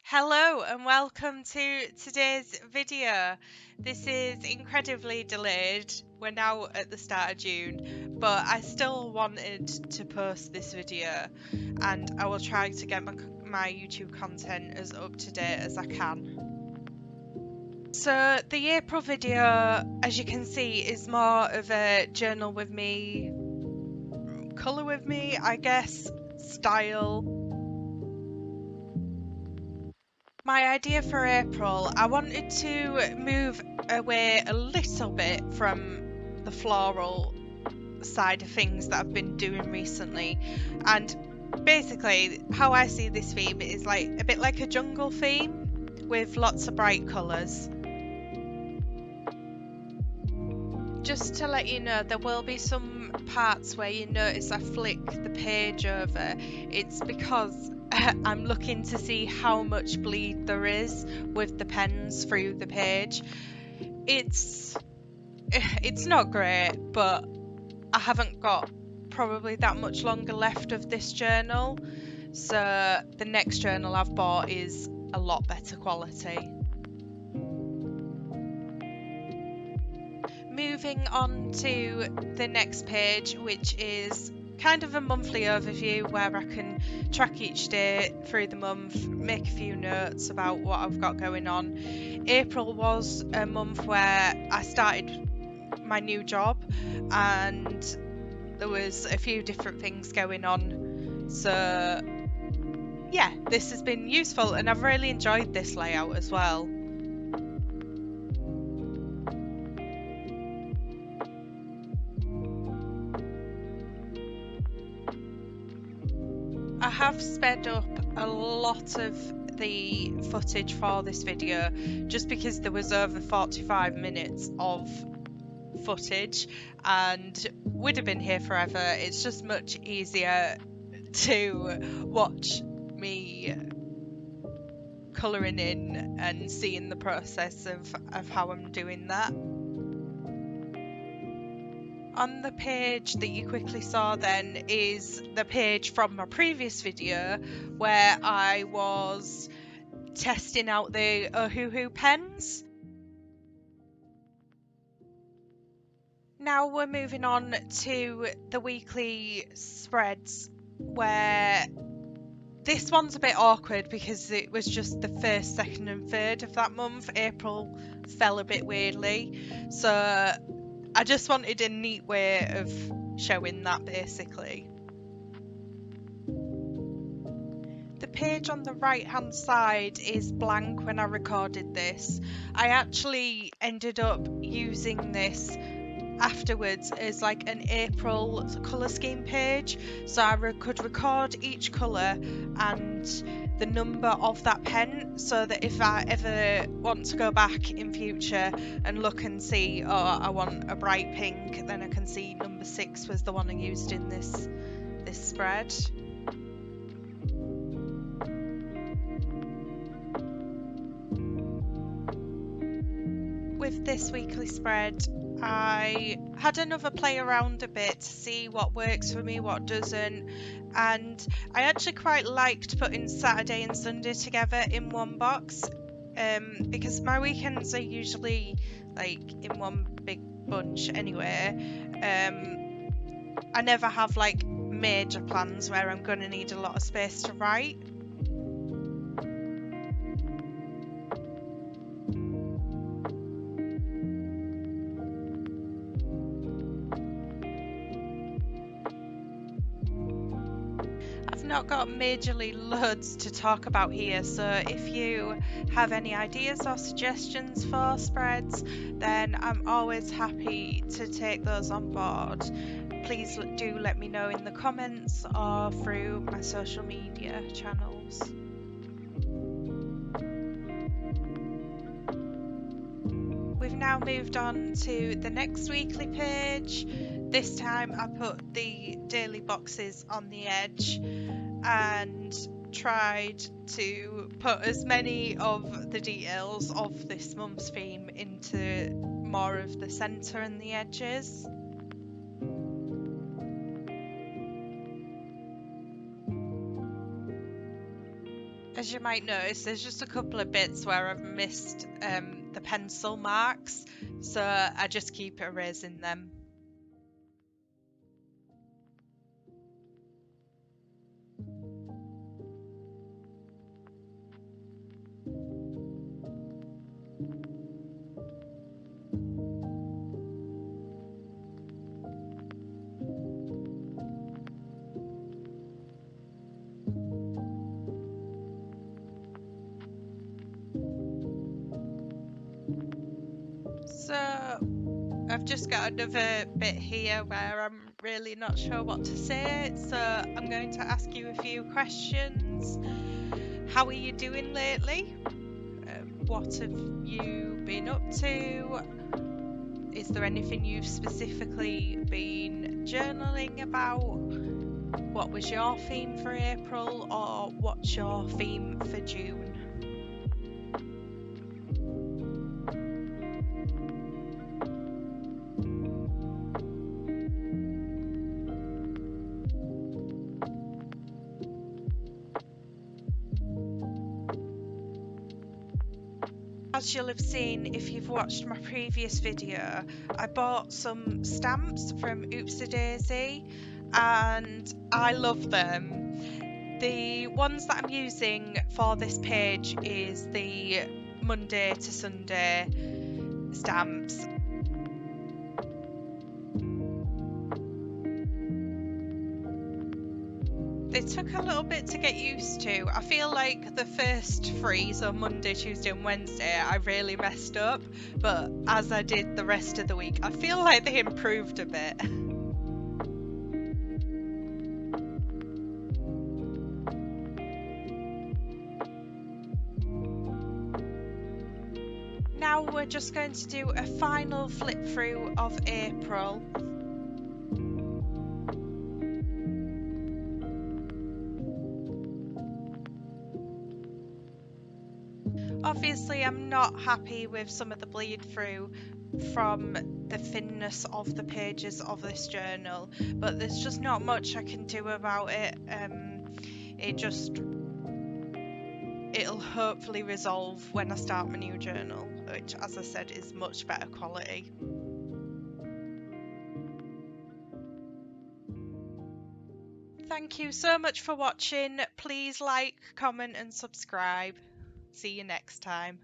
Hello and welcome to today's video. This is incredibly delayed. We're now at the start of June, but I still wanted to post this video and I will try to get my YouTube content as up to date as I can. So the April video, as you can see, is more of a journal with me, colour with me, I guess, style. My idea for April, I wanted to move away a little bit from the floral side of things that I've been doing recently. And basically, how I see this theme is like a bit like a jungle theme with lots of bright colours. Just to let you know, there will be some parts where you notice I flick the page over. It's because I'm looking to see how much bleed there is with the pens through the page. It's not great, but I haven't got probably that much longer left of this journal, so the next journal I've bought is a lot better quality. Moving on to the next page, which is kind of a monthly overview where I can track each day through the month, make a few notes about what I've got going on. April was a month where I started my new job and there was a few different things going on. So yeah, this has been useful and I've really enjoyed this layout as well. I have sped up a lot of the footage for this video just because there was over 45 minutes of footage and would have been here forever. It's just much easier to watch me colouring in and seeing the process of how I'm doing that. On the page that you quickly saw then is the page from my previous video where I was testing out the Ohuhu pens. Now we're moving on to the weekly spreads, where this one's a bit awkward because it was just the first, second and third of that month. April fell a bit weirdly, so I just wanted a neat way of showing that basically. The page on the right hand side is blank when I recorded this. I actually ended up using this afterwards as like an April colour scheme page, so I could record each colour and the number of that pen, so that if I ever want to go back in future and look and see, oh, I want a bright pink, then I can see number 6 was the one I used in this spread. With this weekly spread, I had another play around a bit to see what works for me, what doesn't, and I actually quite liked putting Saturday and Sunday together in one box, because my weekends are usually like in one big bunch anyway. I never have like major plans where I'm going to need a lot of space to write. Not got majorly loads to talk about here, so if you have any ideas or suggestions for spreads, then I'm always happy to take those on board. Please do let me know in the comments or through my social media channels. We've now moved on to the next weekly page. This time I put the daily boxes on the edge and tried to put as many of the details of this month's theme into more of the centre and the edges. As you might notice, there's just a couple of bits where I've missed the pencil marks, so I just keep erasing them. So I've just got another bit here where I'm really not sure what to say, so I'm going to ask you a few questions. How are you doing lately? What have you been up to? Is there anything you've specifically been journaling about? What was your theme for April, or what's your theme for June? As you'll have seen if you've watched my previous video, I bought some stamps from Oopsie Daisy and I love them. The ones that I'm using for this page is the Monday to Sunday stamps. They took a little bit to get used to. I feel like the first three, so Monday, Tuesday and Wednesday, I really messed up, but as I did the rest of the week, I feel like they improved a bit. Now we're just going to do a final flip through of April. Obviously I'm not happy with some of the bleed through from the thinness of the pages of this journal, but there's just not much I can do about it. It'll hopefully resolve when I start my new journal, which as I said is much better quality. Thank you so much for watching. Please like, comment and subscribe. See you next time.